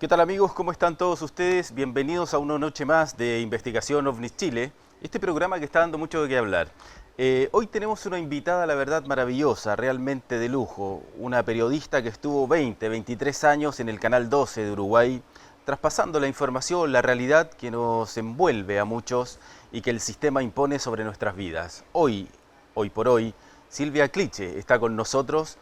¿Qué tal amigos? ¿Cómo están todos ustedes? Bienvenidos a una noche más de Investigación OVNIS Chile, este programa que está dando mucho de qué hablar. Hoy tenemos una invitada, la verdad, maravillosa, realmente de lujo, una periodista que estuvo 20, 23 años en el Canal 12 de Uruguay, traspasando la información, la realidad que nos envuelve a muchos y que el sistema impone sobre nuestras vidas. Hoy por hoy, Silvia Cliche está con nosotros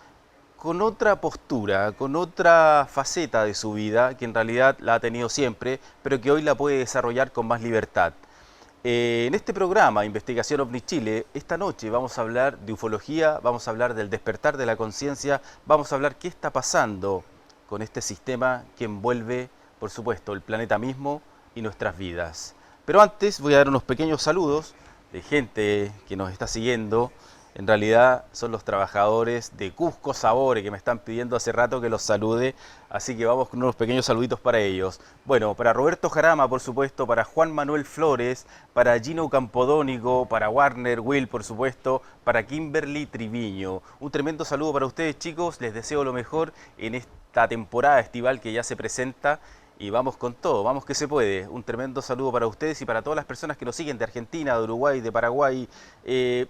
con otra postura, con otra faceta de su vida, que en realidad la ha tenido siempre, pero que hoy la puede desarrollar con más libertad. En este programa, Investigación OVNI Chile, esta noche vamos a hablar de ufología, vamos a hablar del despertar de la conciencia, vamos a hablar qué está pasando con este sistema que envuelve, por supuesto, el planeta mismo y nuestras vidas. Pero antes voy a dar unos pequeños saludos de gente que nos está siguiendo. En realidad son los trabajadores de Cusco Sabore que me están pidiendo hace rato que los salude, así que vamos con unos pequeños saluditos para ellos. Bueno, para Roberto Jarama, por supuesto, para Juan Manuel Flores, para Gino Campodónico, para Warner Will, por supuesto, para Kimberly Triviño. Un tremendo saludo para ustedes, chicos, les deseo lo mejor en esta temporada estival que ya se presenta. Y vamos con todo, vamos que se puede. Un tremendo saludo para ustedes y para todas las personas que nos siguen de Argentina, de Uruguay, de Paraguay,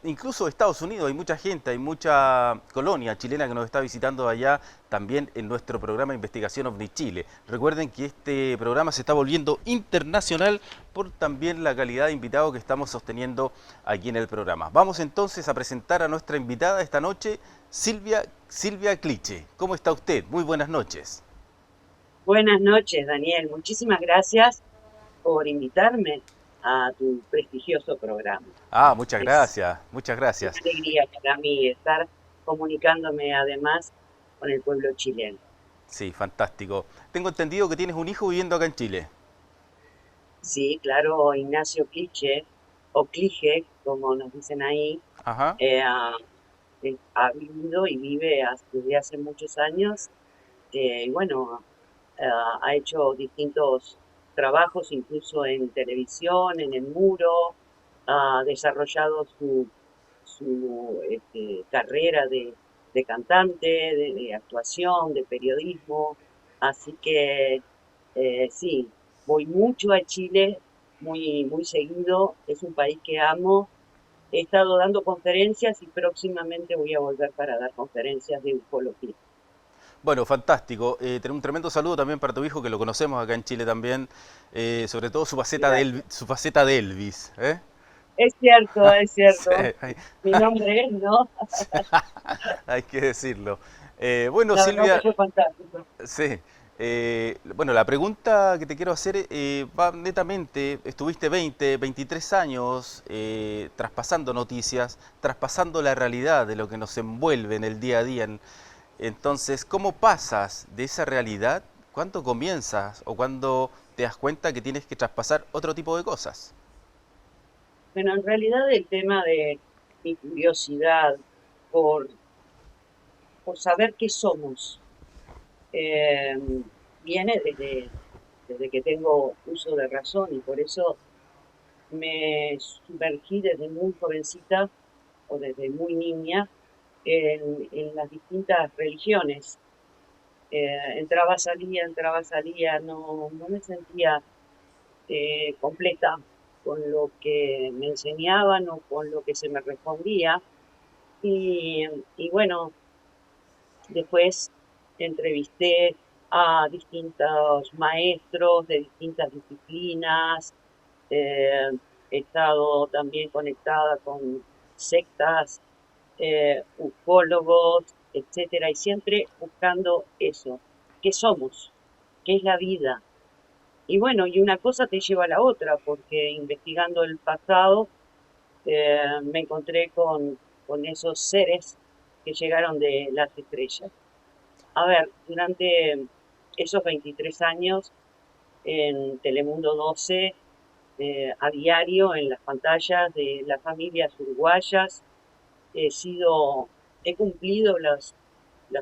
incluso de Estados Unidos. Hay mucha gente, hay mucha colonia chilena que nos está visitando allá también en nuestro programa Investigación OVNI Chile. Recuerden que este programa se está volviendo internacional por también la calidad de invitado que estamos sosteniendo aquí en el programa. Vamos entonces a presentar a nuestra invitada esta noche, Silvia Cliche. ¿Cómo está usted? Muy buenas noches. Buenas noches, Daniel. Muchísimas gracias por invitarme a tu prestigioso programa. Ah, muchas Es gracias, muchas una gracias. alegría para mí estar comunicándome además con el pueblo chileno. Sí, fantástico. Tengo entendido que tienes un hijo viviendo acá en Chile. Sí, claro, Ignacio Cliche, o Clige, como nos dicen ahí, Ajá. eh, ah, ha vivido y vive desde hace muchos años. Y bueno, ha hecho distintos trabajos, incluso en televisión, en el muro, ha desarrollado su carrera de cantante, de actuación, de periodismo. Así que sí, voy mucho a Chile, muy, muy seguido. Es un país que amo. He estado dando conferencias y próximamente voy a volver para dar conferencias de ufología. Bueno, fantástico. Un tremendo saludo también para tu hijo, que lo conocemos acá en Chile también. Sobre todo Gracias. Su faceta de Elvis. ¿Eh? Es cierto, es Sí, cierto. Mi nombre es, ¿no? hay que decirlo. Bueno, La verdad que Silvia, fue fantástico. sí. Bueno, la pregunta que te quiero hacer va netamente, estuviste 20, 23 años traspasando noticias, traspasando la realidad de lo que nos envuelve en el día a día. Entonces, ¿cómo pasas de esa realidad? ¿Cuándo comienzas o cuándo te das cuenta que tienes que traspasar otro tipo de cosas? Bueno, en realidad el tema de mi curiosidad por, por saber qué somos eh, viene desde que tengo uso de razón y por eso me sumergí desde muy jovencita o desde muy niña en las distintas religiones. Entraba, salía, no me sentía completa con lo que me enseñaban o con lo que se me respondía. Y, y bueno, después entrevisté a distintos maestros de distintas disciplinas, eh, he estado también conectada con sectas, ufólogos, etcétera, y siempre buscando eso, ¿qué somos? ¿Qué es la vida? Y bueno, y una cosa te lleva a la otra, porque investigando el pasado me encontré con esos seres que llegaron de las estrellas. A ver, durante esos 23 años en Telemundo 12, a diario en las pantallas de las familias uruguayas, he sido, he cumplido los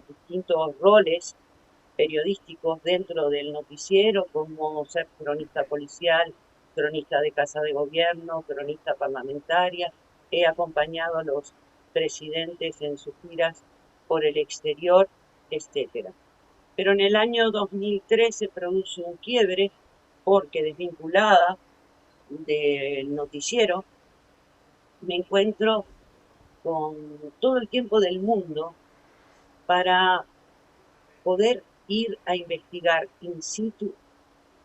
distintos roles periodísticos dentro del noticiero, como ser cronista policial, cronista de casa de gobierno, cronista parlamentaria. He acompañado a los presidentes en sus giras por el exterior, etcétera. pero en el año 2003 se produce un quiebre porque desvinculada del noticiero me encuentro con todo el tiempo del mundo para poder ir a investigar in situ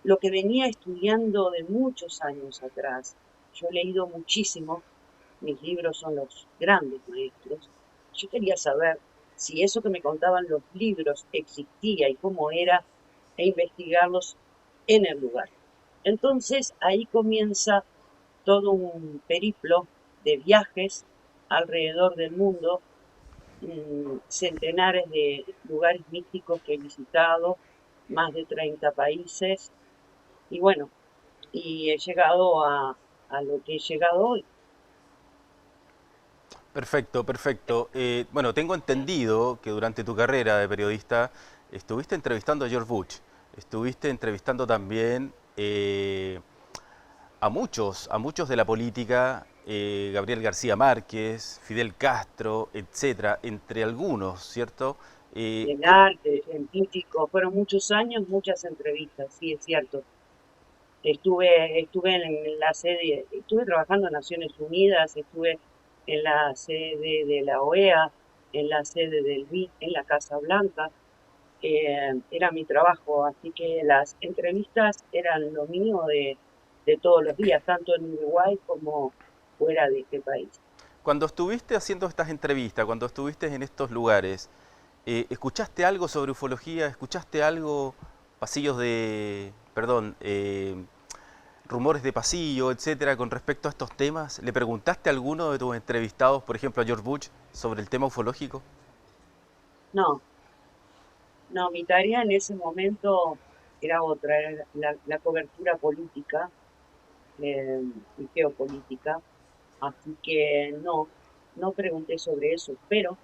lo que venía estudiando de muchos años atrás. Yo he leído muchísimo, mis libros son los grandes maestros. Yo quería saber si eso que me contaban los libros existía y cómo era, e investigarlos en el lugar. Entonces ahí comienza todo un periplo de viajes alrededor del mundo, centenares de lugares místicos que he visitado, más de 30 países, y bueno, y he llegado a lo que he llegado hoy. Perfecto, perfecto. Bueno, tengo entendido que durante tu carrera de periodista estuviste entrevistando a George Bush, estuviste entrevistando también a muchos de la política, Gabriel García Márquez, Fidel Castro, etcétera, entre algunos, ¿cierto? En arte, científico, fueron muchos años, muchas entrevistas, sí, es cierto. Estuve en la sede, estuve trabajando en Naciones Unidas, estuve en la sede de la OEA, en la sede del BID, en la Casa Blanca. Era mi trabajo, así que las entrevistas eran lo mío de todos los días, tanto en Uruguay como fuera de este país. Cuando estuviste haciendo estas entrevistas, cuando estuviste en estos lugares, ¿escuchaste algo sobre ufología? ¿Escuchaste algo, pasillos de, perdón, rumores de pasillo, etcétera, con respecto a estos temas? ¿Le preguntaste a alguno de tus entrevistados, por ejemplo a George Bush, sobre el tema ufológico? No, no, mi tarea en ese momento era otra, era la cobertura política eh, y geopolítica, así que no, no pregunté sobre eso, pero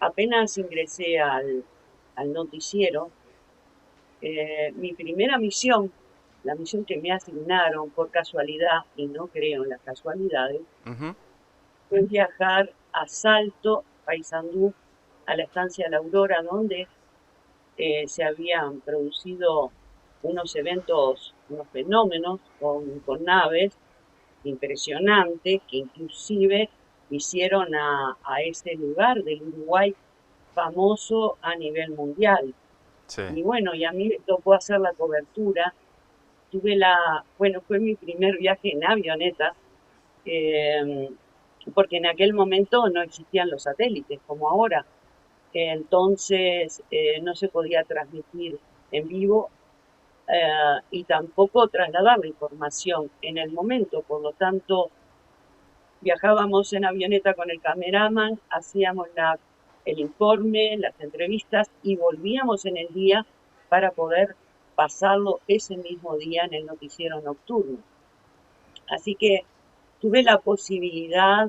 apenas ingresé al noticiero, mi primera misión, la misión que me asignaron por casualidad, y no creo en las casualidades, Ujú. fue viajar a Salto, Paysandú, a la estancia La Aurora, donde se habían producido unos eventos, unos fenómenos con naves impresionantes que inclusive hicieron a ese lugar del Uruguay famoso a nivel mundial. Sí. Y bueno, y a mí me tocó hacer la cobertura. Bueno, fue mi primer viaje en avioneta, eh, porque en aquel momento no existían los satélites como ahora. Entonces no se podía transmitir en vivo y tampoco trasladar la información en el momento. Por lo tanto, viajábamos en avioneta con el cameraman, hacíamos el informe, las entrevistas y volvíamos en el día para poder pasarlo ese mismo día en el noticiero nocturno. Así que tuve la posibilidad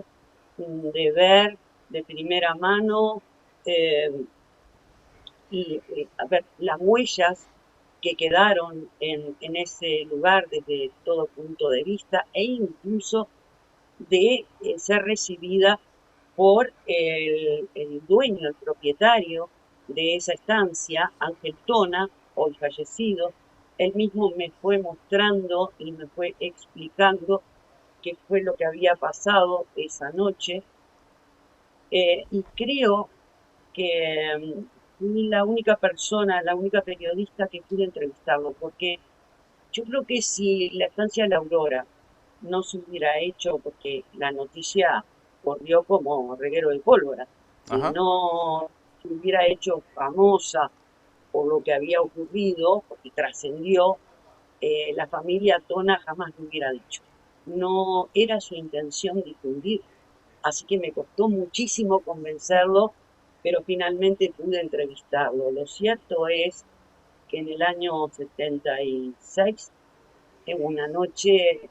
de ver de primera mano eh, y a ver las huellas que quedaron en ese lugar desde todo punto de vista e incluso de ser recibida por el dueño, el propietario de esa estancia, Ángel Tona, hoy fallecido. Él mismo me fue mostrando y me fue explicando qué fue lo que había pasado esa noche. Y creo que fui la única persona, la única periodista que pude entrevistarlo, porque yo creo que si la estancia de la Aurora no se hubiera hecho, porque la noticia corrió como reguero de pólvora, si Ajá. no se hubiera hecho famosa por lo que había ocurrido, porque trascendió, la familia Tona jamás lo hubiera dicho. No era su intención difundir, así que me costó muchísimo convencerlo, pero finalmente pude entrevistarlo. Lo cierto es que en el año 76, en una noche,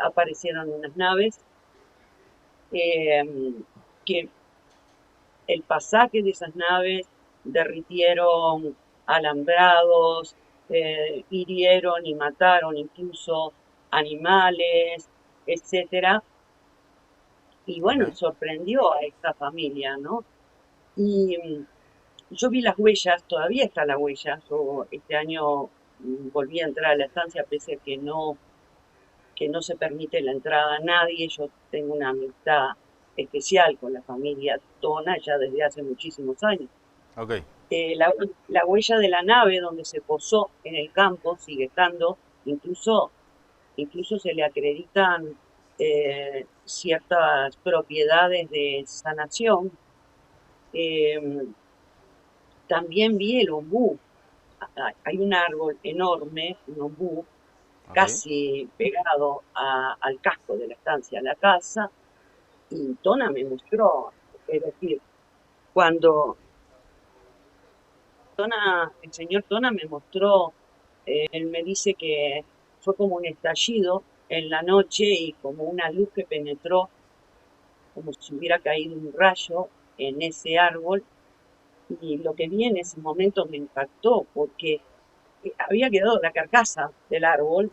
aparecieron unas naves eh, que el pasaje de esas naves derritieron alambrados, hirieron y mataron incluso animales, etcétera. Y bueno, Ok. sorprendió a esta familia, ¿no? Y yo vi las huellas, todavía está la huella. Yo este año volví a entrar a la estancia pese a que no se permite la entrada a nadie. Yo tengo una amistad especial con la familia Tona ya desde hace muchísimos años. Ok, La huella de la nave donde se posó en el campo sigue estando, incluso, incluso se le acreditan ciertas propiedades de sanación. Eh, También vi el ombú. Hay un árbol enorme, un ombú, ok. casi pegado al casco de la estancia, a la casa, y Tona me mostró, es decir, cuando el señor Tona me mostró, él me dice que fue como un estallido en la noche y como una luz que penetró, como si hubiera caído un rayo en ese árbol, y lo que vi en ese momento me impactó porque había quedado la carcasa del árbol,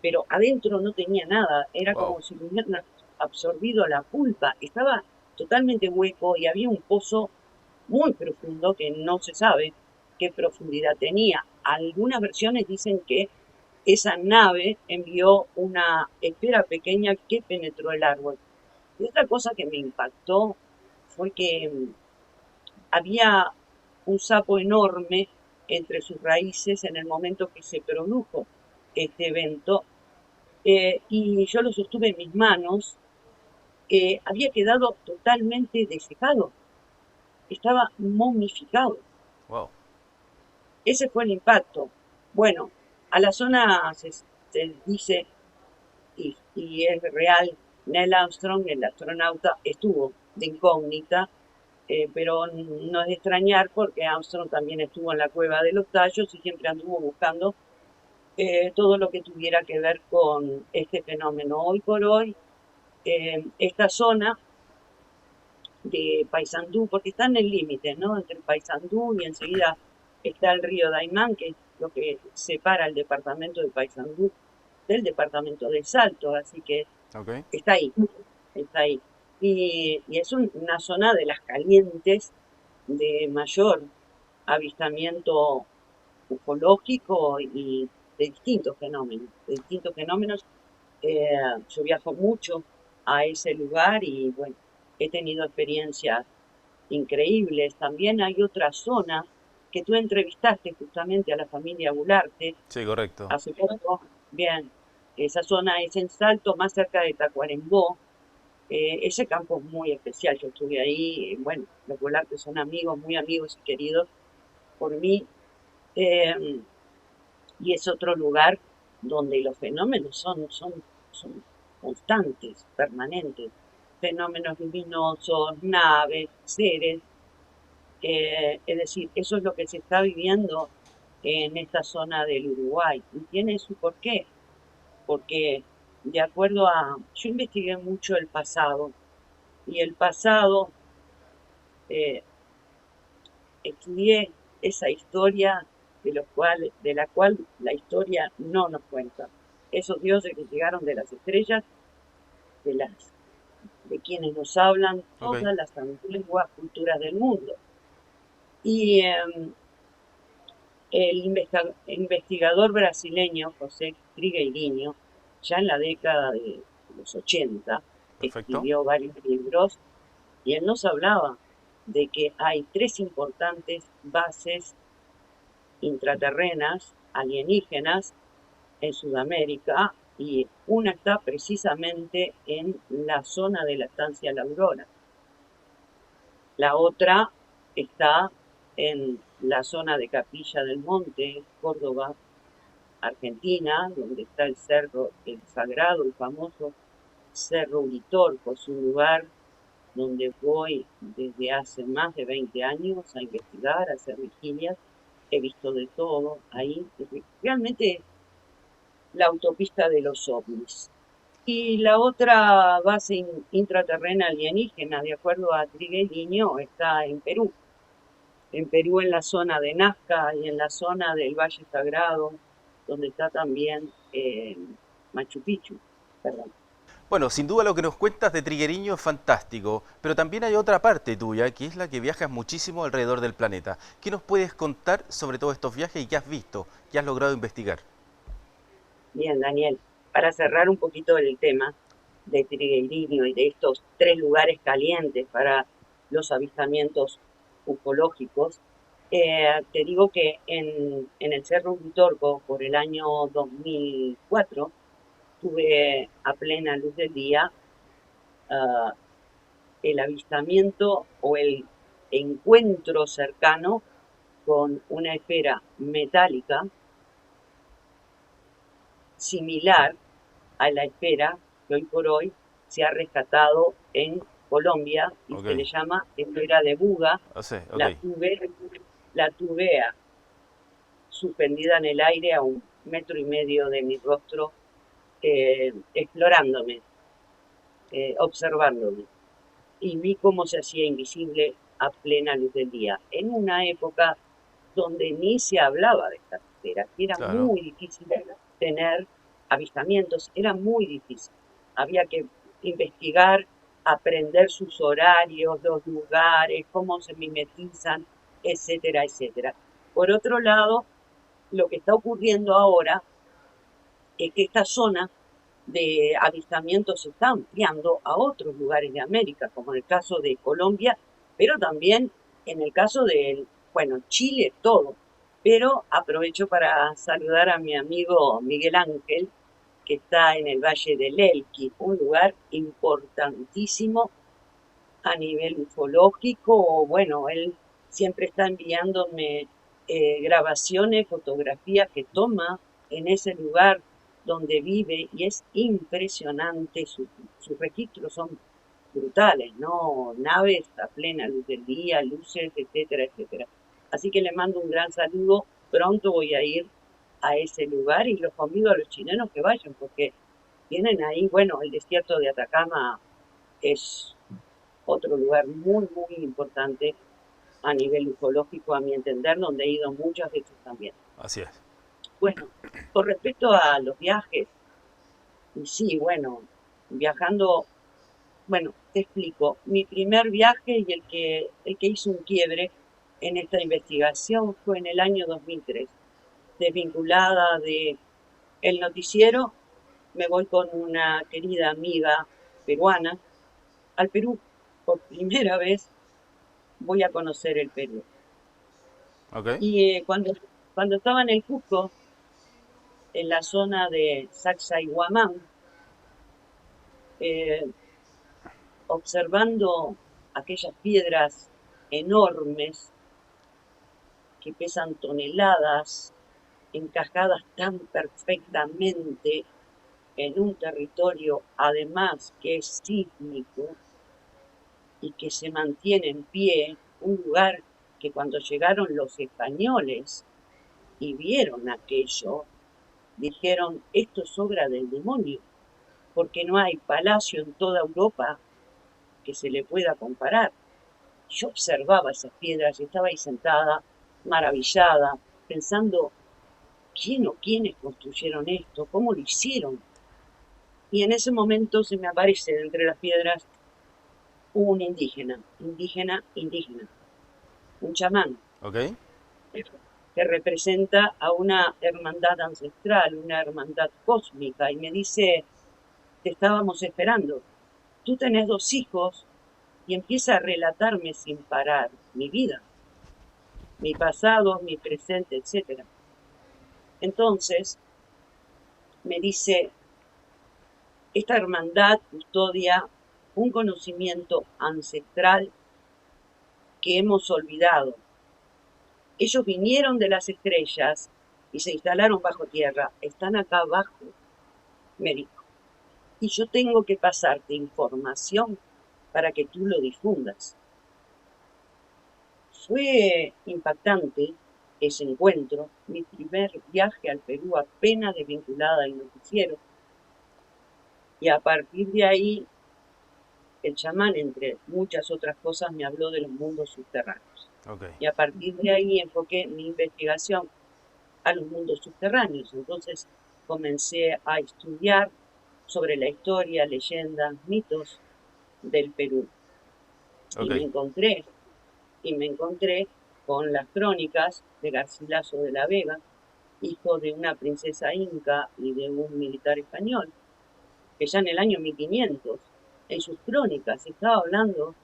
pero adentro no tenía nada, era Wow. como si le hubieran absorbido la pulpa, estaba totalmente hueco y había un pozo muy profundo que no se sabe qué profundidad tenía. Algunas versiones dicen que esa nave envió una esfera pequeña que penetró el árbol. Y otra cosa que me impactó fue que había un sapo enorme entre sus raíces en el momento que se produjo este evento, y yo lo sostuve en mis manos. Había quedado totalmente desecado, estaba momificado. Wow. Ese fue el impacto. Bueno, a la zona se dice, y es real, Neil Armstrong, el astronauta, estuvo de incógnita, pero no es de extrañar porque Armstrong también estuvo en la cueva de los tallos y siempre anduvo buscando todo lo que tuviera que ver con este fenómeno. Hoy por hoy, esta zona de Paysandú, porque está en el límite, ¿no? Entre el Paysandú y enseguida está el río Daimán, que es lo que separa el departamento de Paysandú del departamento de Salto, así que Ok. está ahí, está ahí. Y es una zona de las calientes de mayor avistamiento ufológico y de distintos fenómenos, de distintos fenómenos. Eh, yo viajo mucho a ese lugar y bueno, he tenido experiencias increíbles. También hay otra zona que tú entrevistaste justamente a la familia Gularte Sí, correcto. hace poco. Bien, esa zona es en Salto, más cerca de Tacuarembó. Ese campo es muy especial, yo estuve ahí, bueno, los Gularte son amigos, muy amigos y queridos por mí. eh, y es otro lugar donde los fenómenos son constantes, permanentes. Fenómenos luminosos, naves, seres. Es decir, eso es lo que se está viviendo en esta zona del Uruguay. Y tiene su porqué, porque de acuerdo yo investigué mucho el pasado, y el pasado, eh, estudié esa historia de la cual la historia no nos cuenta. Esos dioses que llegaron de las estrellas, de de quienes nos hablan Ok. todas las antiguas culturas del mundo. Y el investigador brasileño José Trigueirinho, ya en la década de los 80, Perfecto. escribió varios libros y él nos hablaba de que hay tres importantes bases intraterrenas, alienígenas, en Sudamérica, y una está precisamente en la zona de la estancia La Aurora. La otra está en la zona de Capilla del Monte, Córdoba, Argentina, donde está el cerro El Sagrado, el famoso Cerro Uritorco. Es un lugar donde voy desde hace más de 20 años a investigar, a hacer vigilias. He visto de todo ahí. Realmente la autopista de los ovnis. Y la otra base intraterrena alienígena, de acuerdo a Trigueño, está en Perú en la zona de Nazca y en la zona del Valle Sagrado, donde está también Machu Picchu. Perdón. Bueno, sin duda lo que nos cuentas de Trigueriño es fantástico, pero también hay otra parte tuya, que es la que viajas muchísimo alrededor del planeta. ¿Qué nos puedes contar sobre todos estos viajes y qué has visto, qué has logrado investigar? Bien, Daniel, para cerrar un poquito el tema de Trigueirinho y de estos tres lugares calientes para los avistamientos ufológicos, te digo que en el Cerro Uritorco, por el año 2004, tuve a plena luz del día ah, el avistamiento o el encuentro cercano con una esfera metálica similar a la esfera que hoy por hoy se ha rescatado en Colombia y Ok, se le llama esfera de Buga. o sea, ok, La tuve, la tuve suspendida en el aire a 1,5 metros de mi rostro, explorándome, observándome. Y vi cómo se hacía invisible a plena luz del día, en una época donde ni se hablaba de esta esfera, que era claro. muy difícil tener avistamientos, era muy difícil. Había que investigar, aprender sus horarios, los lugares, cómo se mimetizan, etcétera, etcétera. Por otro lado, lo que está ocurriendo ahora es que esta zona de avistamientos se está ampliando a otros lugares de América, como en el caso de Colombia, pero también en el caso de, bueno, Chile, todo. Pero aprovecho para saludar a mi amigo Miguel Ángel, que está en el Valle del Elqui, un lugar importantísimo a nivel ufológico. Bueno, él siempre está enviándome grabaciones, fotografías que toma en ese lugar donde vive y es impresionante, sus registros son brutales, ¿no? Naves a plena luz del día, luces, etcétera, etcétera. Así que le mando un gran saludo, pronto voy a ir a ese lugar y los convido a los chilenos que vayan porque tienen ahí, bueno, el desierto de Atacama es otro lugar muy, muy importante a nivel ufológico, a mi entender, donde he ido muchas veces también. Así es. Bueno, con respecto a los viajes, y sí, bueno, viajando, bueno, te explico. Mi primer viaje y el que hizo un quiebre en esta investigación fue en el año 2003. Desvinculada de el noticiero, me voy con una querida amiga peruana al Perú. Por primera vez voy a conocer el Perú. Ok, Y cuando estaba en el Cusco, en la zona de Sacsayhuamán, eh, observando aquellas piedras enormes que pesan toneladas, encajadas tan perfectamente en un territorio, además que es sísmico y que se mantiene en pie, un lugar que cuando llegaron los españoles y vieron aquello, dijeron, esto es obra del demonio, porque no hay palacio en toda Europa que se le pueda comparar. Yo observaba esas piedras y estaba ahí sentada, maravillada, pensando, ¿quién o quiénes construyeron esto? ¿Cómo lo hicieron? Y en ese momento se me aparece de entre las piedras un indígena, indígena, indígena, un chamán, ok. que representa a una hermandad ancestral, una hermandad cósmica, y me dice, te estábamos esperando. Tú tenés 2 hijos y empieza a relatarme sin parar mi vida, mi pasado, mi presente, etcétera. Entonces me dice, esta hermandad custodia un conocimiento ancestral que hemos olvidado. Ellos vinieron de las estrellas y se instalaron bajo tierra. Están acá abajo, me dijo. Y yo tengo que pasarte información para que tú lo difundas. Fue impactante ese encuentro, mi primer viaje al Perú apenas desvinculada al noticiero, y a partir de ahí el chamán, entre muchas otras cosas, me habló de los mundos subterráneos. Ok. Y a partir de ahí enfoqué mi investigación a los mundos subterráneos. Entonces comencé a estudiar sobre la historia, leyendas, mitos del Perú. Y me Ok. encontré, con las crónicas de Garcilaso de la Vega, hijo de una princesa inca y de un militar español, que ya en el año 1500, en sus crónicas, estaba hablando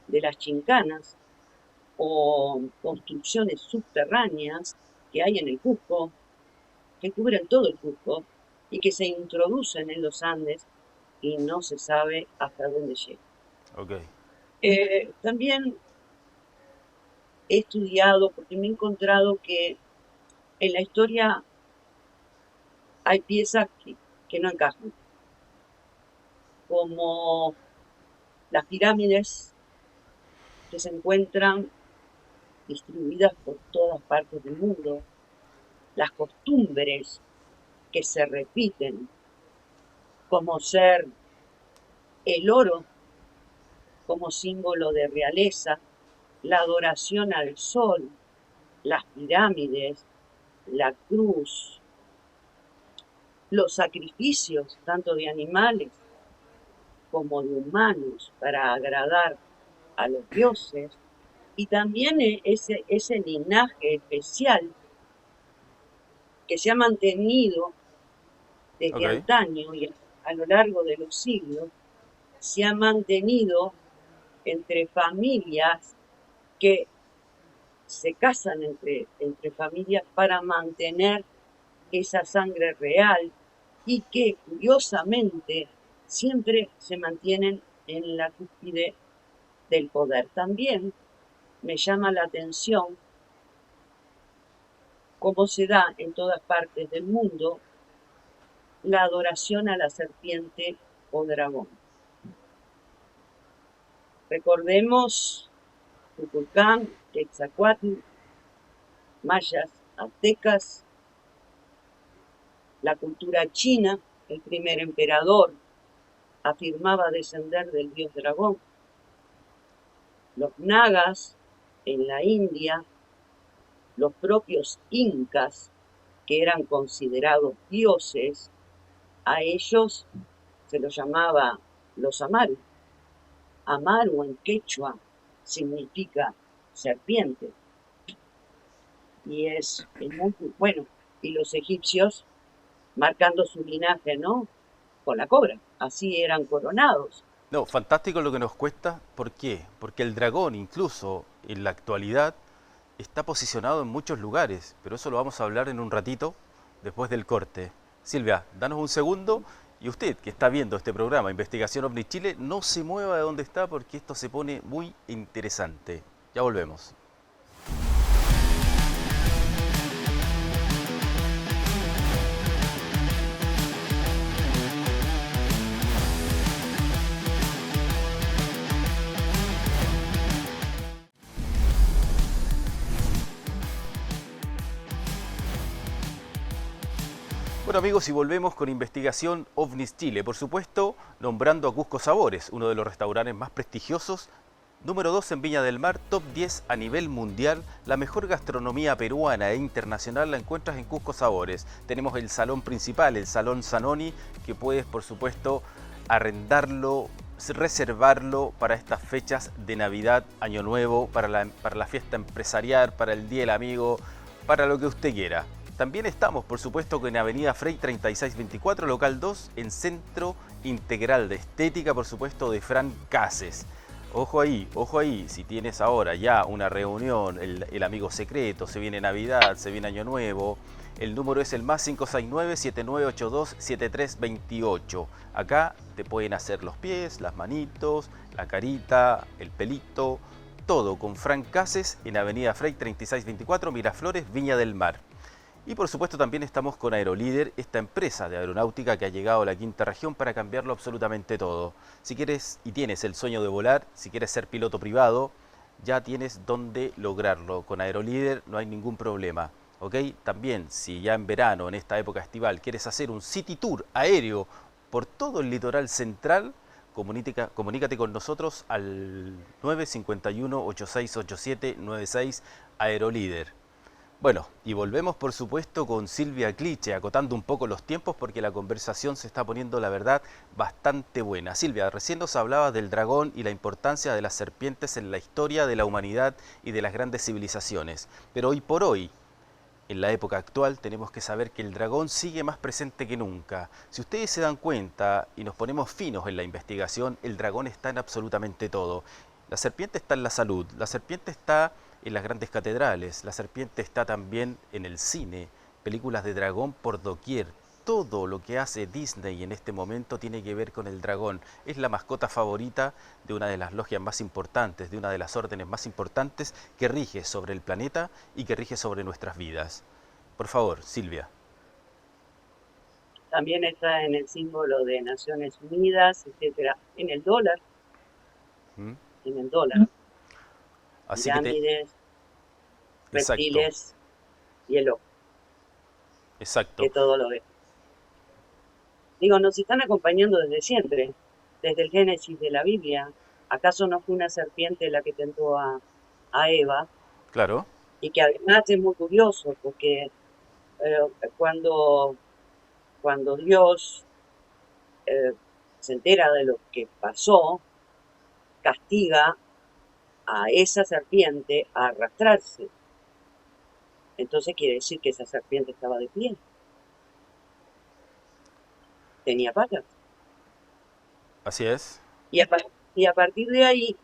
de las chincanas o construcciones subterráneas que hay en el Cusco, que cubren todo el Cusco y que se introducen en los Andes y no se sabe hasta dónde llegan. Ok. También he estudiado, porque me he encontrado que en la historia hay piezas que no encajan, como las pirámides que se encuentran distribuidas por todas partes del mundo, las costumbres que se repiten, como ser el oro como símbolo de realeza, la adoración al sol, las pirámides, la cruz, los sacrificios tanto de animales como de humanos para agradar a los dioses, y también ese linaje especial que se ha mantenido desde Ok. antaño y a lo largo de los siglos, se ha mantenido entre familias que se casan entre familias para mantener esa sangre real y que curiosamente siempre se mantienen en la cúspide del poder. También me llama la atención cómo se da en todas partes del mundo la adoración a la serpiente o dragón. Recordemos Kukulcán, Quetzalcóatl, mayas, aztecas, la cultura china, el primer emperador afirmaba descender del dios dragón, los nagas en la India, los propios incas, que eran considerados dioses, a ellos se los llamaba los amaru. Amaru en quechua significa serpiente y es muy bueno. Y los egipcios marcando su linaje, ¿no? Con la cobra, así eran coronados. No, fantástico lo que nos cuesta. ¿Por qué? Porque el dragón, incluso en la actualidad, está posicionado en muchos lugares, pero eso lo vamos a hablar en un ratito, después del corte. Silvia, danos un segundo y usted que está viendo este programa, Investigación OVNI Chile, no se mueva de donde está porque esto se pone muy interesante. Ya volvemos. Bueno amigos, y volvemos con Investigación OVNIS Chile, por supuesto, nombrando a Cusco Sabores, uno de los restaurantes más prestigiosos, número 2 en Viña del Mar, top 10 a nivel mundial, la mejor gastronomía peruana e internacional la encuentras en Cusco Sabores. Tenemos el salón principal, el Salón Zanoni, que puedes por supuesto arrendarlo, reservarlo para estas fechas de Navidad, Año Nuevo, para la fiesta empresarial, para el Día del Amigo, para lo que usted quiera. También estamos, por supuesto, en Avenida Frey 3624, local 2, en Centro Integral de Estética, por supuesto, de Fran Cases. Ojo ahí, si tienes ahora ya una reunión, el amigo secreto, se viene Navidad, se viene Año Nuevo, el número es el más 569-7982-7328. Acá te pueden hacer los pies, las manitos, la carita, el pelito, todo con Fran Cases en Avenida Frey 3624, Miraflores, Viña del Mar. Y por supuesto también estamos con Aerolíder, esta empresa de aeronáutica que ha llegado a la quinta región para cambiarlo absolutamente todo. Si quieres y tienes el sueño de volar, si quieres ser piloto privado, ya tienes dónde lograrlo. Con Aerolíder no hay ningún problema. ¿Ok? También si ya en verano, en esta época estival, quieres hacer un city tour aéreo por todo el litoral central, comunícate con nosotros al 951-8687-96 Aerolíder. Bueno, y volvemos por supuesto con Silvia Cliche, acotando un poco los tiempos porque la conversación se está poniendo, la verdad, bastante buena. Silvia, recién nos hablaba del dragón y la importancia de las serpientes en la historia de la humanidad y de las grandes civilizaciones. Pero hoy por hoy, en la época actual, tenemos que saber que el dragón sigue más presente que nunca. Si ustedes se dan cuenta y nos ponemos finos en la investigación, el dragón está en absolutamente todo. La serpiente está en la salud, la serpiente está en las grandes catedrales, la serpiente está también en el cine, películas de dragón por doquier. Todo lo que hace Disney en este momento tiene que ver con el dragón. Es la mascota favorita de una de las logias más importantes, de una de las órdenes más importantes que rige sobre el planeta y que rige sobre nuestras vidas. Por favor, Silvia. También está en el símbolo de Naciones Unidas, etcétera, ¿Mm? en el dólar, Así que te... pirámides, Exacto, reptiles y el ojo, exacto. que todo lo ve. Digo, nos están acompañando desde siempre, desde el Génesis de la Biblia. ¿Acaso no fue una serpiente la que tentó a Eva? Claro. Y que además es muy curioso porque cuando, cuando Dios eh, se entera de lo que pasó, castiga a esa serpiente a arrastrarse. Entonces quiere decir que esa serpiente estaba de pie, tenía patas. Así es. Y y a partir de ahí,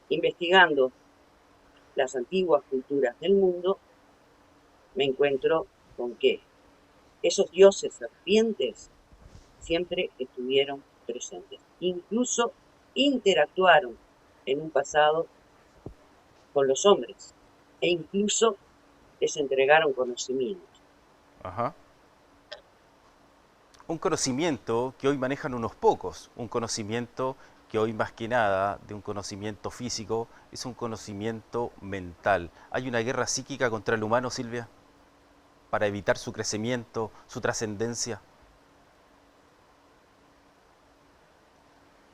investigando las antiguas culturas del mundo, me encuentro con que esos dioses serpientes siempre estuvieron presentes. Incluso interactuaron en un pasado con los hombres e incluso les entregaron conocimientos. Ajá. Un conocimiento que hoy manejan unos pocos, un conocimiento que hoy más que nada de un conocimiento físico es un conocimiento mental. ¿Hay una guerra psíquica contra el humano, Silvia, para evitar su crecimiento, su trascendencia?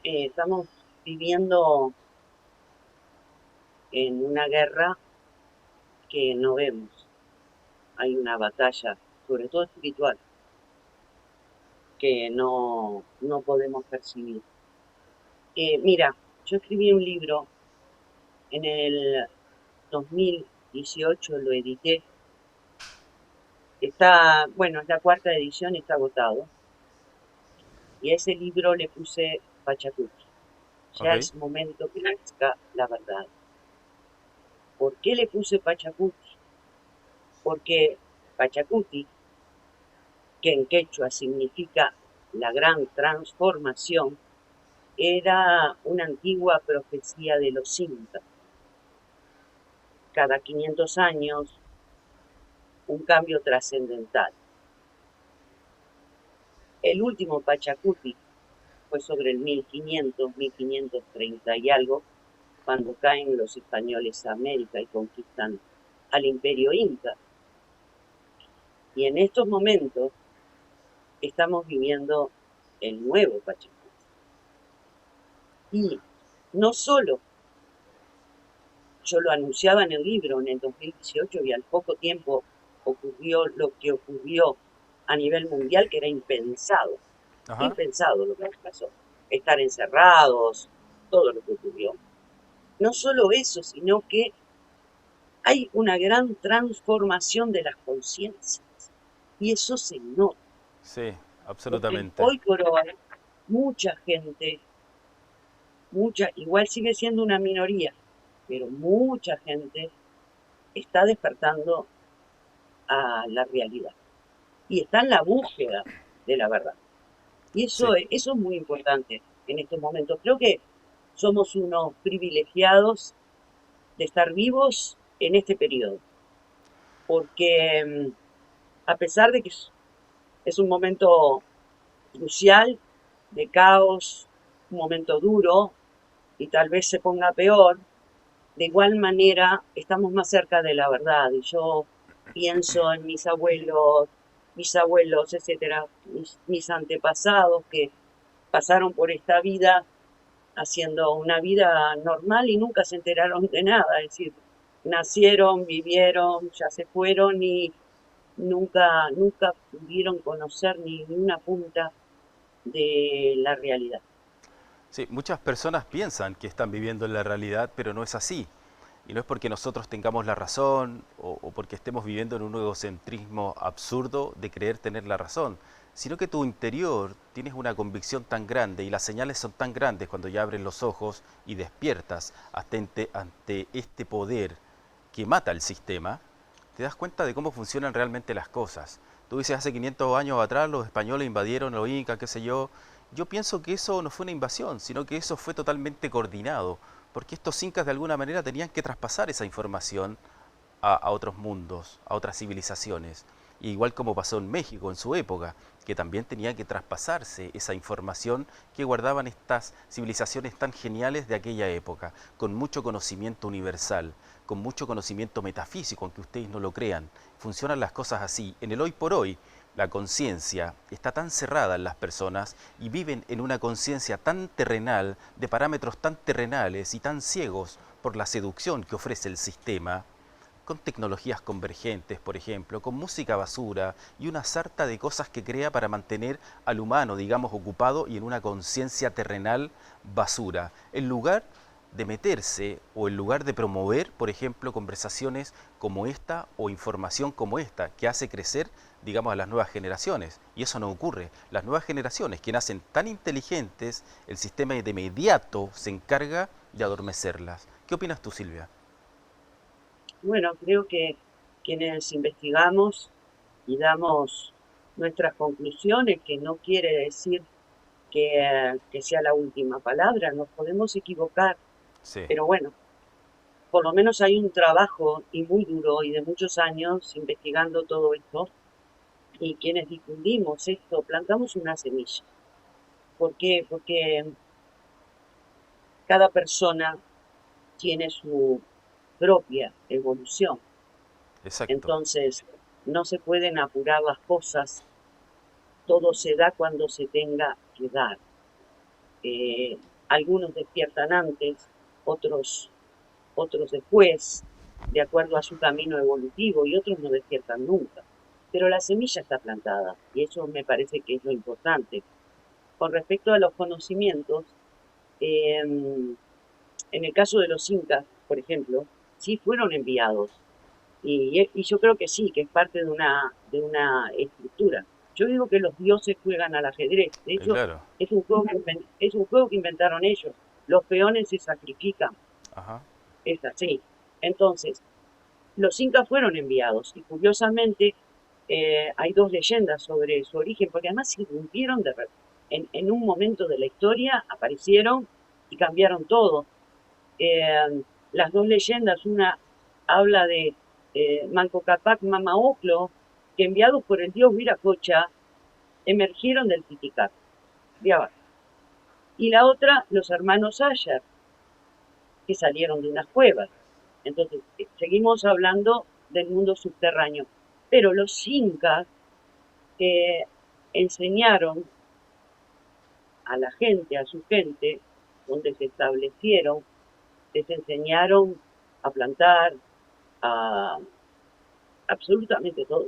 Estamos viviendo en una guerra que no vemos. Hay una batalla, sobre todo espiritual, que no podemos percibir. Mira, yo escribí un libro en el 2018, lo edité. Está, bueno, es la cuarta edición, está agotado. Y a ese libro le puse Pachacuti. Ya Ok. es momento que nazca la verdad. ¿Por qué le puse Pachacuti? Porque Pachacuti, que en quechua significa la gran transformación, era una antigua profecía de los incas. Cada 500 años, un cambio trascendental. El último Pachacuti fue sobre el 1500, 1530 y algo, cuando caen los españoles a América y conquistan al imperio inca. Y en estos momentos estamos viviendo el nuevo Pachacuti. Y no solo yo lo anunciaba en el libro en el 2018 y al poco tiempo ocurrió lo que ocurrió a nivel mundial, que era impensado, Ajá. impensado lo que pasó, estar encerrados, todo lo que ocurrió. No solo eso, sino que hay una gran transformación de las conciencias y eso se nota, Sí, porque absolutamente. hoy por hoy mucha gente, mucha, igual sigue siendo una minoría, pero mucha gente está despertando a la realidad y está en la búsqueda de la verdad. Y Sí. eso es muy importante en estos momentos. Creo que somos unos privilegiados de estar vivos en este periodo, porque a pesar de que es un momento crucial, de caos, un momento duro y tal vez se ponga peor, de igual manera estamos más cerca de la verdad. Y yo pienso en mis abuelos, etcétera, mis antepasados que pasaron por esta vida haciendo una vida normal y nunca se enteraron de nada. Es decir, nacieron, vivieron, ya se fueron y nunca pudieron conocer ni una punta de la realidad. Sí, muchas personas piensan que están viviendo en la realidad, pero no es así. Y no es porque nosotros tengamos la razón o porque estemos viviendo en un egocentrismo absurdo de creer tener la razón, sino que tu interior tienes una convicción tan grande y las señales son tan grandes cuando ya abres los ojos y despiertas ante este poder que mata el sistema, te das cuenta de cómo funcionan realmente las cosas. Tú dices, hace 500 años atrás los españoles invadieron los incas, qué sé yo. Yo pienso que eso no fue una invasión, sino que eso fue totalmente coordinado, porque estos incas de alguna manera tenían que traspasar esa información a otros mundos, a otras civilizaciones. Igual como pasó en México en su época, que también tenía que traspasarse esa información que guardaban estas civilizaciones tan geniales de aquella época, con mucho conocimiento universal, con mucho conocimiento metafísico, aunque ustedes no lo crean. Funcionan las cosas así. En el hoy por hoy, la conciencia está tan cerrada en las personas y viven en una conciencia tan terrenal, de parámetros tan terrenales y tan ciegos por la seducción que ofrece el sistema, con tecnologías convergentes, por ejemplo, con música basura y una sarta de cosas que crea para mantener al humano, digamos, ocupado y en una conciencia terrenal basura, en lugar de meterse o en lugar de promover, por ejemplo, conversaciones como esta o información como esta, que hace crecer, digamos, a las nuevas generaciones. Y eso no ocurre. Las nuevas generaciones, que nacen tan inteligentes, el sistema de inmediato se encarga de adormecerlas. ¿Qué opinas tú, Silvia? Bueno, creo que quienes investigamos y damos nuestras conclusiones, que no quiere decir que sea la última palabra, nos podemos equivocar, Sí, pero bueno, por lo menos hay un trabajo y muy duro y de muchos años investigando todo esto y quienes difundimos esto, plantamos una semilla. ¿Por qué? Porque cada persona tiene su propia evolución. exacto. Entonces, no se pueden apurar las cosas, todo se da cuando se tenga que dar. Eh, Algunos despiertan antes, otros, otros después, de acuerdo a su camino evolutivo, y otros no despiertan nunca. Pero la semilla está plantada, y eso me parece que es lo importante. Con respecto a los conocimientos, en el caso de los incas, por ejemplo, sí fueron enviados. Y yo creo que sí, que es parte de una estructura. Yo digo que los dioses juegan al ajedrez. De hecho, Claro. es un juego que inventaron ellos. Los peones se sacrifican. Ajá. Es así. Entonces, los incas fueron enviados. Y curiosamente, hay dos leyendas sobre su origen, porque además se irrumpieron en un momento de la historia, aparecieron y cambiaron todo. Las dos leyendas, una habla de Manco Cápac Mamaoclo, que enviados por el dios Viracocha emergieron del Titicaca, de abajo. Y la otra, los hermanos Ayer, que salieron de unas cuevas. Entonces, seguimos hablando del mundo subterráneo. Pero los incas eh, enseñaron a la gente, a su gente, donde se establecieron, les enseñaron a plantar, a absolutamente todo,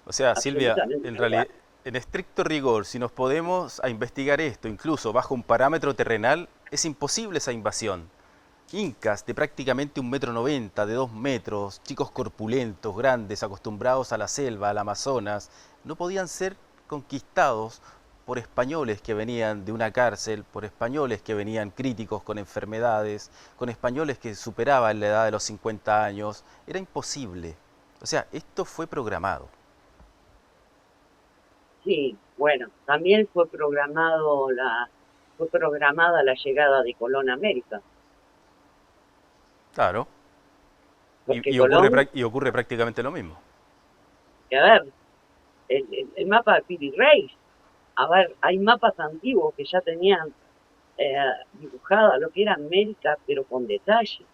O sea, Silvia, absolutamente en todo. realidad, en estricto rigor, si nos podemos a investigar esto, incluso bajo un parámetro terrenal, es imposible esa invasión. Incas de prácticamente 1,90 m, de 2 metros, chicos corpulentos, grandes, acostumbrados a la selva, al Amazonas, no podían ser conquistados por españoles que venían de una cárcel, por españoles que venían críticos con enfermedades, con españoles que superaban la edad de los 50 años. Era imposible. O sea, esto fue programado. Sí, bueno, también fue programada la llegada de Colón a América, Claro. porque Y ocurre, Colón, y ocurre prácticamente lo mismo. a ver, el mapa de Piri Reis, a ver, hay mapas antiguos que ya tenían eh, dibujada lo que era América, pero con detalle.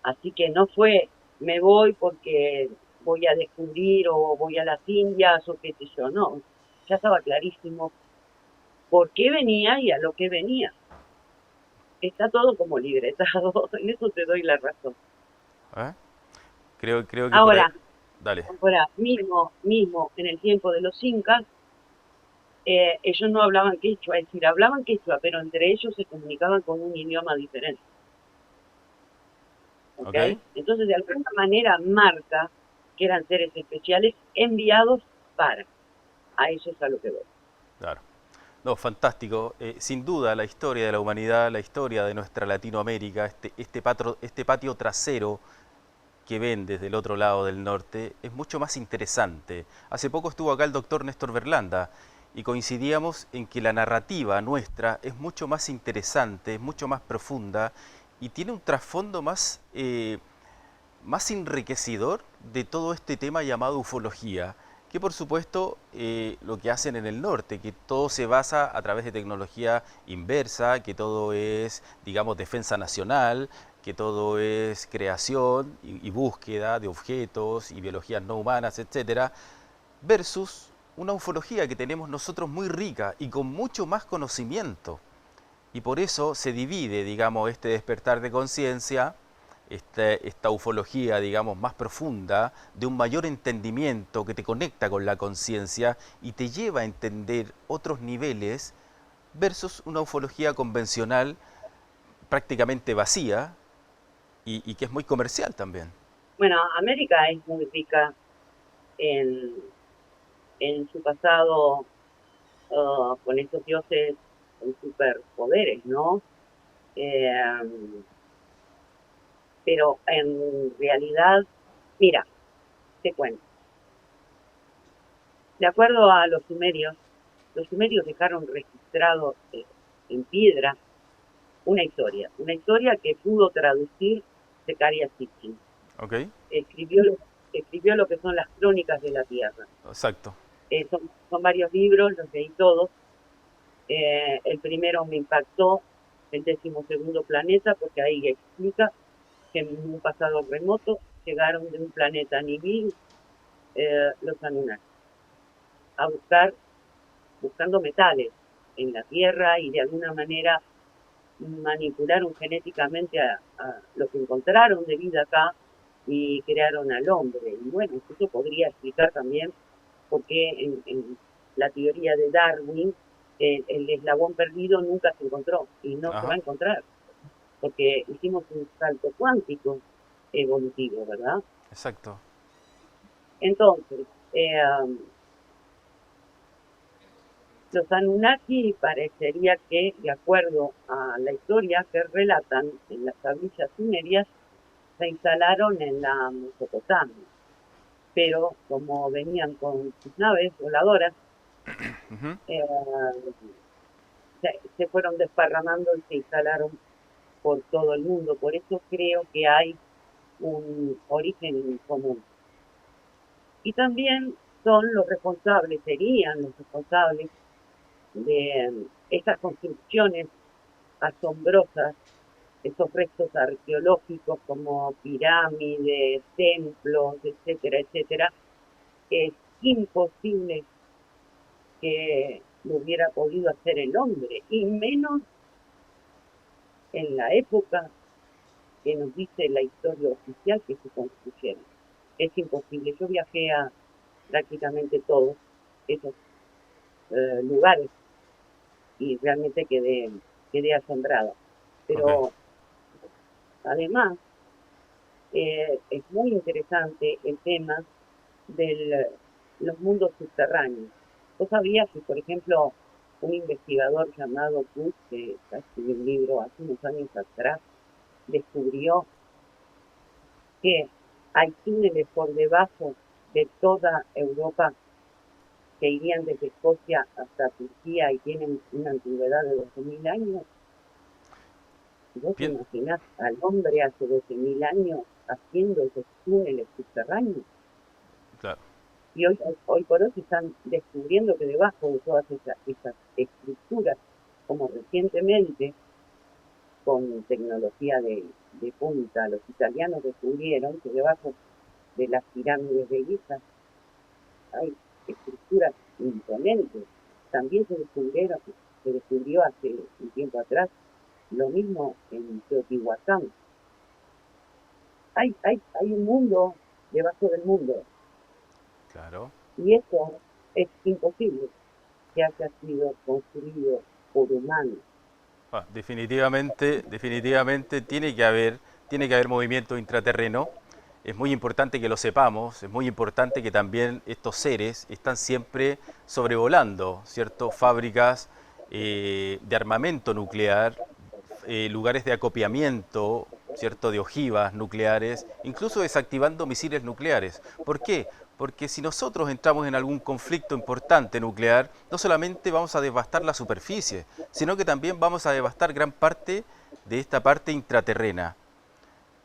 Así que no fue, me voy porque voy a descubrir o voy a las Indias o qué sé yo, no. Ya estaba clarísimo por qué venía y a lo que venía. Está todo como libretado, en eso te doy la razón. ¿Eh? Creo que por ahí... Ahora, Dale. mismo en el tiempo de los incas, ellos no hablaban quechua, es decir, hablaban quechua, pero entre ellos se comunicaban con un idioma diferente, ¿ok? ¿Ok? Entonces, de alguna manera marca que eran seres especiales enviados para, a eso es a lo que voy. Claro. No, fantástico. Sin duda, la historia de la humanidad, la historia de nuestra Latinoamérica, este patio trasero que ven desde el otro lado del norte, es mucho más interesante. Hace poco estuvo acá el doctor Néstor Berlanda y coincidíamos en que la narrativa nuestra es mucho más interesante, es mucho más profunda y tiene un trasfondo más enriquecedor de todo este tema llamado ufología, que por supuesto lo que hacen en el norte, que todo se basa a través de tecnología inversa, que todo es, digamos, defensa nacional, que todo es creación y búsqueda de objetos y biologías no humanas, etcétera, versus una ufología que tenemos nosotros muy rica y con mucho más conocimiento. Y por eso se divide, digamos, este despertar de conciencia, esta ufología, digamos, más profunda, de un mayor entendimiento que te conecta con la conciencia y te lleva a entender otros niveles, versus una ufología convencional, prácticamente vacía y que es muy comercial también. Bueno, América es muy rica en, en su pasado con estos dioses con superpoderes, ¿no? Eh, pero en realidad, mira, te cuento, de acuerdo a los sumerios dejaron registrado en piedra una historia que pudo traducir Zecaria Sitchin. ¿Ok? Escribió, escribió lo que son las crónicas de la Tierra. Exacto. Son varios libros, los leí todos. El primero me impactó, el 12º planeta, porque ahí explica que en un pasado remoto llegaron de un planeta Nibil los Anunnaki a buscando metales en la Tierra y de alguna manera manipularon genéticamente a lo que encontraron de vida acá y crearon al hombre. Y bueno, eso podría explicar también por qué en la teoría de Darwin el eslabón perdido nunca se encontró y no se va a Ajá. encontrar, porque hicimos un salto cuántico evolutivo, ¿verdad? Exacto. Entonces, los Anunnaki parecería que, de acuerdo a la historia que relatan en las tablillas sumerias, se instalaron en la Mesopotamia, pero como venían con sus naves voladoras, Ujú. eh, se fueron desparramando y se instalaron por todo el mundo. Por eso creo que hay un origen común. Y también son los responsables, serían los responsables de estas construcciones asombrosas, esos restos arqueológicos como pirámides, templos, etcétera, etcétera, que es imposible que lo hubiera podido hacer el hombre, y menos en la época que nos dice la historia oficial que se construyeron. Es imposible. Yo viajé a prácticamente todos esos lugares y realmente quedé asombrada. Ok. Pero además es muy interesante el tema de los mundos subterráneos. ¿Vos sabías que, por ejemplo, un investigador llamado Kuhn, que escribió un libro hace unos años atrás, descubrió que hay túneles por debajo de toda Europa que irían desde Escocia hasta Turquía y tienen una antigüedad de 12.000 años? ¿Vos te Bien. imaginás al hombre hace 12.000 años haciendo esos túneles subterráneos? Claro. Y hoy por hoy se están descubriendo que debajo de todas esas estructuras, como recientemente con tecnología de punta, los italianos descubrieron que debajo de las pirámides de Giza hay estructuras imponentes. También se descubrió hace un tiempo atrás lo mismo en Teotihuacán. Hay un mundo debajo del mundo. Claro. Y eso es imposible que haya sido construido por humanos. Definitivamente, definitivamente tiene que haber movimiento intraterreno. Es muy importante que lo sepamos, es muy importante que también estos seres están siempre sobrevolando, ¿cierto? Fábricas de armamento nuclear, lugares de acopiamiento, ¿cierto? De ojivas nucleares, incluso desactivando misiles nucleares. ¿Por qué? Porque si nosotros entramos en algún conflicto importante nuclear, no solamente vamos a devastar la superficie, sino que también vamos a devastar gran parte de esta parte intraterrena,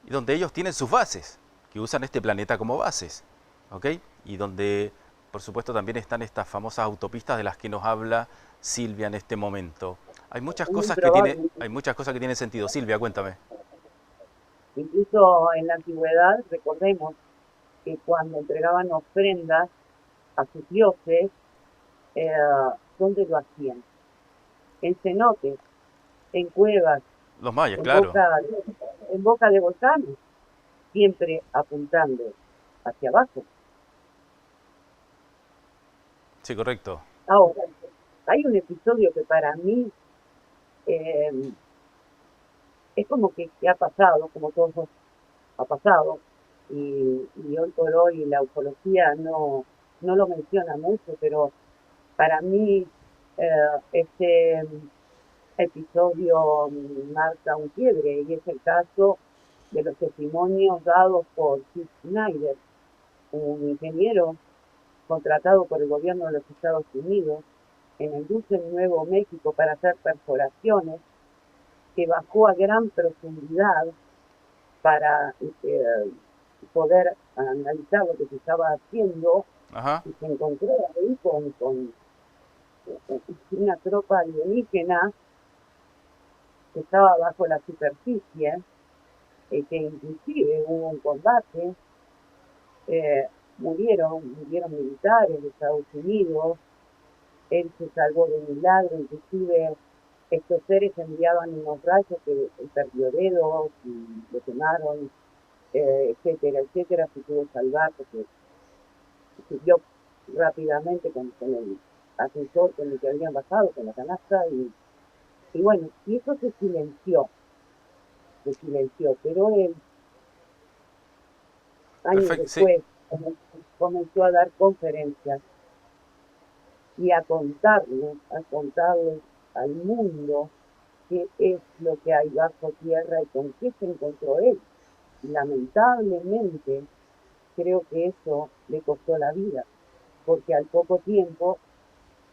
y donde ellos tienen sus bases, que usan este planeta como bases, ¿ok? Y donde, por supuesto, también están estas famosas autopistas de las que nos habla Silvia en este momento. Es improbable. Hay muchas cosas que tienen sentido. Silvia, cuéntame. Incluso en la antigüedad, recordemos que cuando entregaban ofrendas a sus dioses, eh, ¿dónde lo hacían? En cenotes, en cuevas, Los mayas, en claro. boca, en boca de volcanes, siempre apuntando hacia abajo. Sí, correcto. Ahora, hay un episodio que para mí eh, es como que ha pasado, como todo ha pasado, y hoy por hoy la ufología no lo menciona mucho, pero para mí este episodio marca un quiebre y es el caso de los testimonios dados por Steve Snyder, un ingeniero contratado por el gobierno de los Estados Unidos en el dulce Nuevo México para hacer perforaciones, que bajó a gran profundidad para poder analizar lo que se estaba haciendo Ajá. y se encontró ahí con una tropa alienígena que estaba bajo la superficie, que inclusive hubo un combate, murieron militares de Estados Unidos, él se salvó de milagro, inclusive estos seres enviaban unos rayos que perdió dedos y lo quemaron, etcétera, etcétera, se pudo salvar porque subió rápidamente con el ascensor con el que habían bajado, con la canasta, y bueno, y eso se silenció, pero él, años Perfecto, sí. después, comenzó a dar conferencias y a contarle al mundo qué es lo que hay bajo tierra y con qué se encontró él. Y lamentablemente, creo que eso le costó la vida, porque al poco tiempo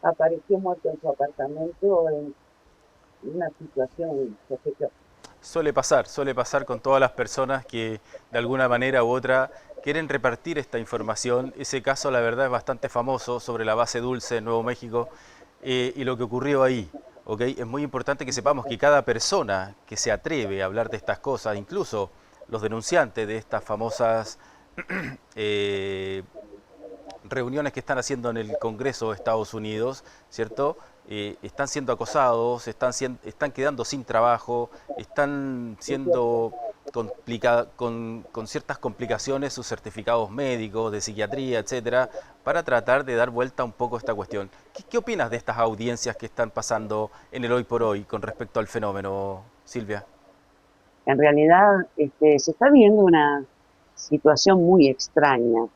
apareció muerto en su apartamento en una situación sospechosa. Suele pasar con todas las personas que de alguna manera u otra quieren repartir esta información. Ese caso, la verdad, es bastante famoso sobre la base Dulce en Nuevo México, y lo que ocurrió ahí. ¿Ok? Es muy importante que sepamos que cada persona que se atreve a hablar de estas cosas, incluso los denunciantes de estas famosas eh, reuniones que están haciendo en el Congreso de Estados Unidos, ¿cierto? Están siendo acosados, están quedando sin trabajo, están siendo con ciertas complicaciones sus certificados médicos, de psiquiatría, etcétera, para tratar de dar vuelta un poco a esta cuestión. ¿Qué opinas de estas audiencias que están pasando en el hoy por hoy con respecto al fenómeno, Silvia? En realidad, se está viviendo una situación muy extraña.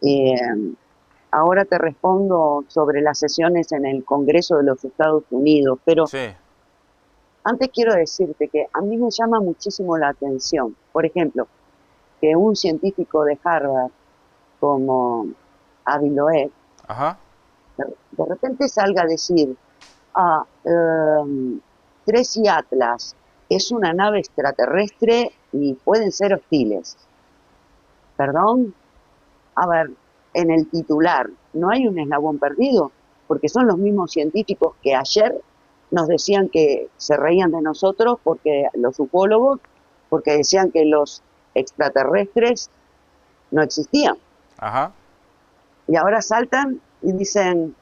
Eh, Ahora te respondo sobre las sesiones en el Congreso de los Estados Unidos, pero Sí, antes quiero decirte que a mí me llama muchísimo la atención, por ejemplo, que un científico de Harvard como Avi Loeb ajá, de repente salga a decir, ah, Tracy Atlas es una nave extraterrestre y pueden ser hostiles. ¿Perdón? A ver, en el titular, ¿no hay un eslabón perdido? Porque son los mismos científicos que ayer nos decían que se reían de nosotros, porque los ufólogos, porque decían que los extraterrestres no existían. ajá. Y ahora saltan y dicen,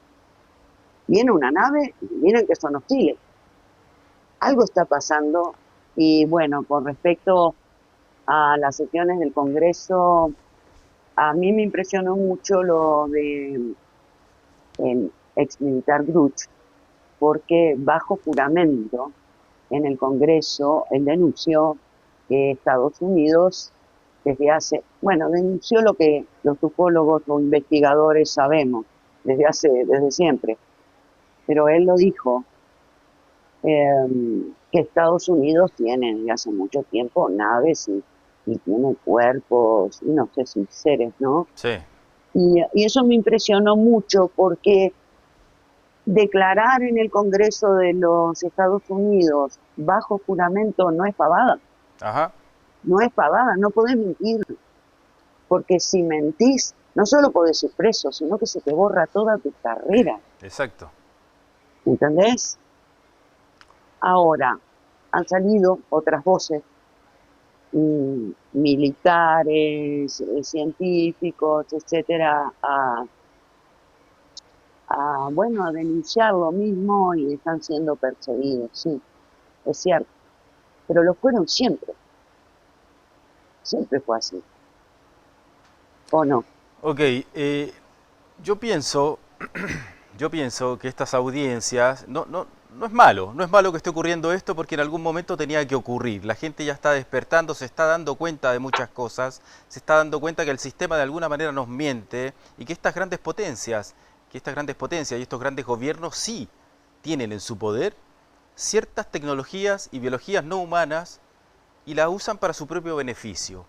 viene una nave y miren que son hostiles. Algo está pasando y bueno, con respecto a las sesiones del Congreso, A mí me impresionó mucho lo de el ex militar Gruch, porque bajo juramento en el Congreso él denunció que Estados Unidos desde hace, bueno, denunció lo que los ufólogos o investigadores sabemos desde siempre, pero él lo dijo, que Estados Unidos tiene desde hace mucho tiempo naves y tiene cuerpos, y no sé si seres, ¿no? Sí, Y eso me impresionó mucho porque declarar en el Congreso de los Estados Unidos bajo juramento no es pavada, ajá, no es pavada, no podés mentir, porque si mentís, no solo podés ir preso, sino que se te borra toda tu carrera, exacto. ¿entendés? Ahora, han salido otras voces, militares, científicos, etcétera, bueno, a denunciar lo mismo y están siendo perseguidos, sí, es cierto, pero lo fueron siempre fue así, ¿o no? Ok, yo pienso, yo pienso que estas audiencias, no es malo, no es malo que esté ocurriendo esto porque en algún momento tenía que ocurrir. La gente ya está despertando, se está dando cuenta de muchas cosas, se está dando cuenta que el sistema de alguna manera nos miente y que estas grandes potencias y estos grandes gobiernos sí tienen en su poder ciertas tecnologías y biologías no humanas y las usan para su propio beneficio.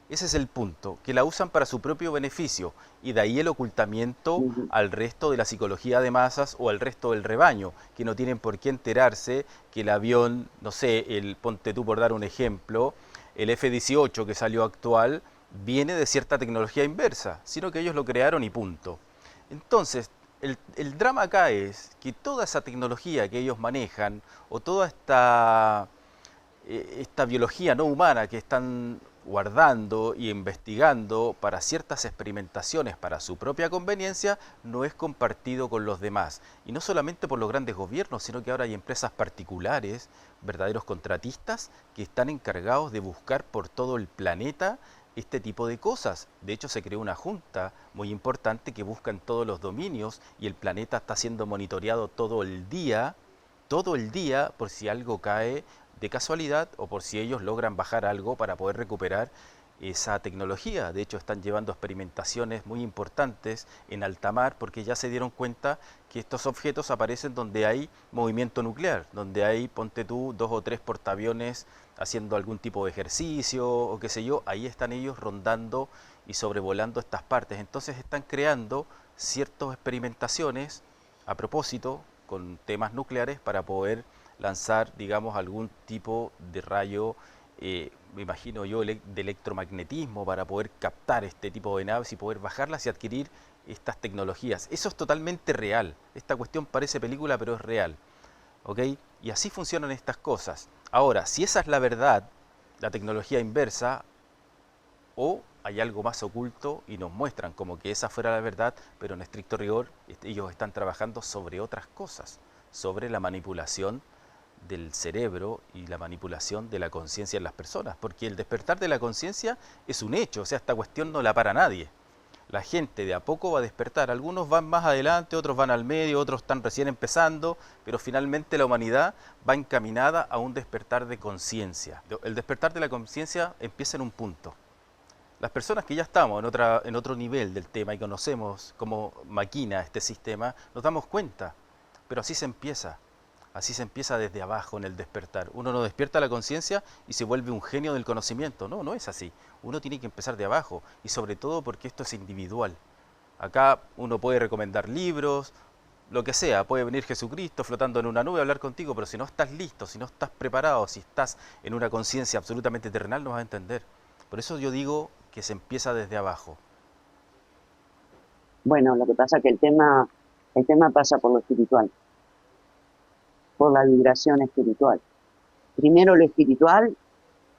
Ese es el punto, que la usan para su propio beneficio y de ahí el ocultamiento Ujú, al resto de la psicología de masas o al resto del rebaño, que no tienen por qué enterarse que el avión, no sé, ponte tú por dar un ejemplo, el F-18 que salió actual viene de cierta tecnología inversa, sino que ellos lo crearon y punto. Entonces, el drama acá es que toda esa tecnología que ellos manejan o toda esta biología no humana que están guardando y investigando para ciertas experimentaciones para su propia conveniencia no es compartido con los demás. Y no solamente por los grandes gobiernos, sino que ahora hay empresas particulares, verdaderos contratistas, que están encargados de buscar por todo el planeta este tipo de cosas. De hecho, se creó una junta muy importante que busca en todos los dominios y el planeta está siendo monitoreado todo el día por si algo cae de casualidad o por si ellos logran bajar algo para poder recuperar esa tecnología. De hecho, están llevando experimentaciones muy importantes en alta mar porque ya se dieron cuenta que estos objetos aparecen donde hay movimiento nuclear, donde hay, ponte tú, 2 o 3 portaaviones haciendo algún tipo de ejercicio o qué sé yo, ahí están ellos rondando y sobrevolando estas partes. Entonces están creando ciertas experimentaciones a propósito con temas nucleares para poder lanzar, digamos, algún tipo de rayo, me imagino yo, de electromagnetismo para poder captar este tipo de naves y poder bajarlas y adquirir estas tecnologías. Eso es totalmente real. Esta cuestión parece película, pero es real. ¿Ok? Y así funcionan estas cosas. Ahora, si esa es la verdad, la tecnología inversa, o hay algo más oculto y nos muestran como que esa fuera la verdad, pero en estricto rigor ellos están trabajando sobre otras cosas, sobre la manipulación del cerebro y la manipulación de la conciencia en las personas, porque el despertar de la conciencia es un hecho, o sea, esta cuestión no la para nadie. La gente de a poco va a despertar, algunos van más adelante, otros van al medio, otros están recién empezando, pero finalmente la humanidad va encaminada a un despertar de conciencia. El despertar de la conciencia empieza en un punto. Las personas que ya estamos en otro nivel del tema y conocemos cómo maquina este sistema, nos damos cuenta, pero así se empieza desde abajo en el despertar. Uno no despierta la conciencia y se vuelve un genio del conocimiento, no, no es así. Uno tiene que empezar de abajo y sobre todo porque esto es individual. Acá uno puede recomendar libros, lo que sea, puede venir Jesucristo flotando en una nube a hablar contigo, pero si no estás listo, si no estás preparado, si estás en una conciencia absolutamente terrenal, no vas a entender. Por eso yo digo que se empieza desde abajo. Bueno, lo que pasa es que el tema pasa por lo espiritual, por la vibración espiritual. Primero lo espiritual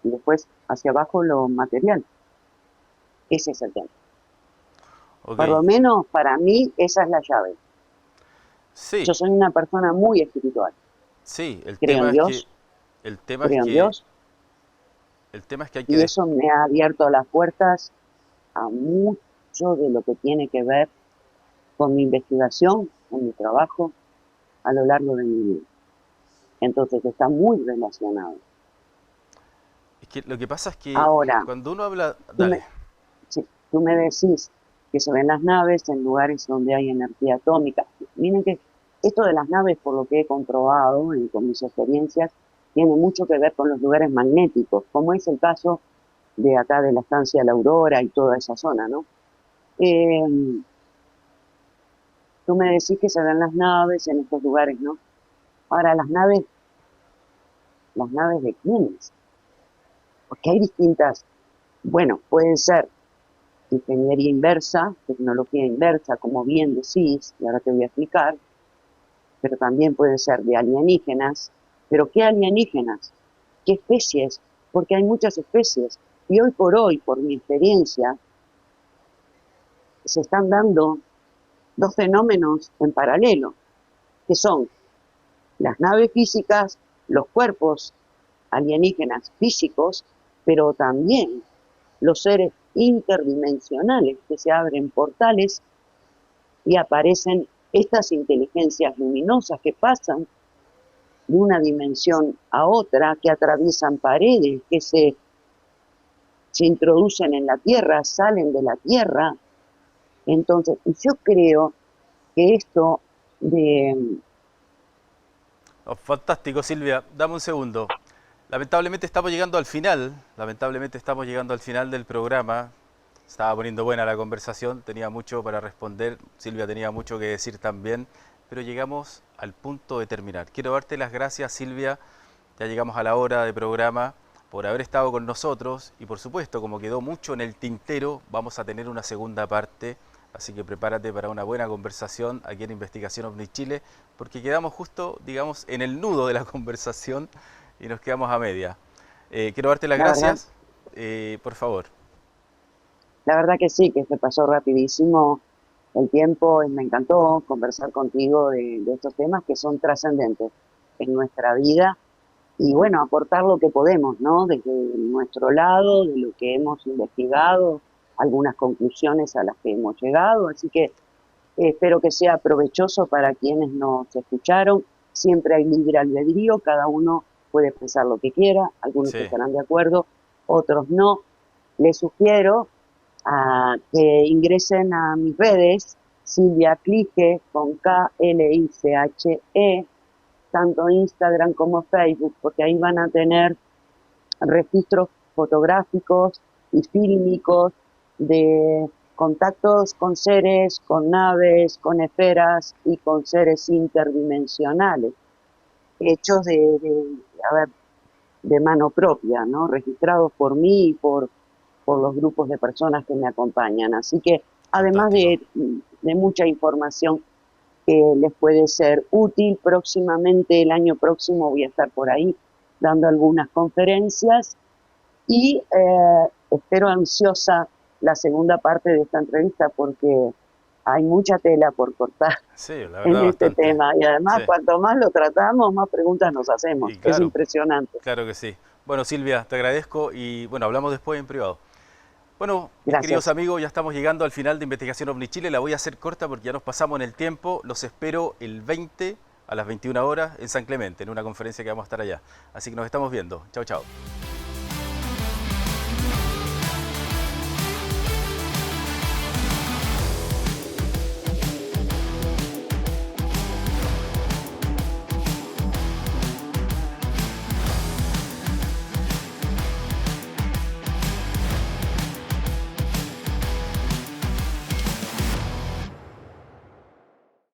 y después hacia abajo lo material. Ese es el tema. Ok, Por lo menos para mí esa es la llave. sí, Yo soy una persona muy espiritual. sí, Creo en Dios, el tema es creo en que, Dios el tema es que hay que y eso me ha abierto las puertas a muchas, mucho de lo que tiene que ver con mi investigación, con mi trabajo a lo largo de mi vida. Entonces está muy relacionado. Es que lo que pasa es que Ahora, cuando uno habla... tú Dale. me, si tú me decís que se ven las naves en lugares donde hay energía atómica. Miren que esto de las naves, por lo que he comprobado y con mis experiencias, tiene mucho que ver con los lugares magnéticos, como es el caso de acá de la estancia La Aurora y toda esa zona, ¿no? Eh, Tú me decís que se ven las naves en estos lugares, ¿no? Ahora, ¿las naves de quiénes? Porque hay distintas, bueno, pueden ser ingeniería inversa, tecnología inversa, como bien decís, y ahora te voy a explicar, pero también pueden ser de alienígenas. ¿Pero qué alienígenas? ¿Qué especies? Porque hay muchas especies. Y hoy, por mi experiencia, se están dando dos fenómenos en paralelo, que son las naves físicas, los cuerpos alienígenas físicos, pero también los seres interdimensionales, que se abren portales y aparecen estas inteligencias luminosas que pasan de una dimensión a otra, que atraviesan paredes, que se introducen en la Tierra, salen de la Tierra. Entonces, yo creo que esto de... Oh, fantástico, Silvia. Dame un segundo. Lamentablemente estamos llegando al final del programa. Estaba poniendo buena la conversación, tenía mucho para responder, Silvia tenía mucho que decir también, pero llegamos al punto de terminar. Quiero darte las gracias, Silvia, ya llegamos a la hora de programa, por haber estado con nosotros y por supuesto, como quedó mucho en el tintero, vamos a tener una segunda parte, así que prepárate para una buena conversación aquí en Investigación OVNI Chile, porque quedamos justo, digamos, en el nudo de la conversación y nos quedamos a media. Quiero darte las La verdad, gracias, por favor. la verdad que sí, que se pasó rapidísimo el tiempo y me encantó conversar contigo de estos temas que son trascendentes en nuestra vida y bueno, aportar lo que podemos, ¿no? Desde nuestro lado, de lo que hemos investigado, algunas conclusiones a las que hemos llegado, así que espero que sea provechoso para quienes nos escucharon. Siempre hay libre albedrío, cada uno puede pensar lo que quiera, algunos Sí. estarán de acuerdo, otros no. Les sugiero que ingresen a mis redes, Silvia Cliche, con Kliche, tanto Instagram como Facebook, porque ahí van a tener registros fotográficos y fílmicos de contactos con seres, con naves, con esferas y con seres interdimensionales, hechos a ver, de mano propia, ¿no? Registrados por mí y por los grupos de personas que me acompañan. Así que además Fantástico. de mucha información que les puede ser útil, próximamente, el año próximo voy a estar por ahí dando algunas conferencias y espero ansiosa la segunda parte de esta entrevista porque hay mucha tela por cortar Sí, la en verdad este bastante. tema y Sí. además cuanto más lo tratamos, más preguntas nos Y hacemos. Es claro, impresionante. claro que sí. Bueno, Silvia, te agradezco y bueno, hablamos después en privado. Bueno, mis queridos Gracias. amigos, ya estamos llegando al final de Investigación OVNI Chile. La voy a hacer corta porque ya nos pasamos en el tiempo. Los espero el 20 a las 21 horas en San Clemente, en una conferencia que vamos a estar allá. Así que nos estamos viendo. Chao, chao.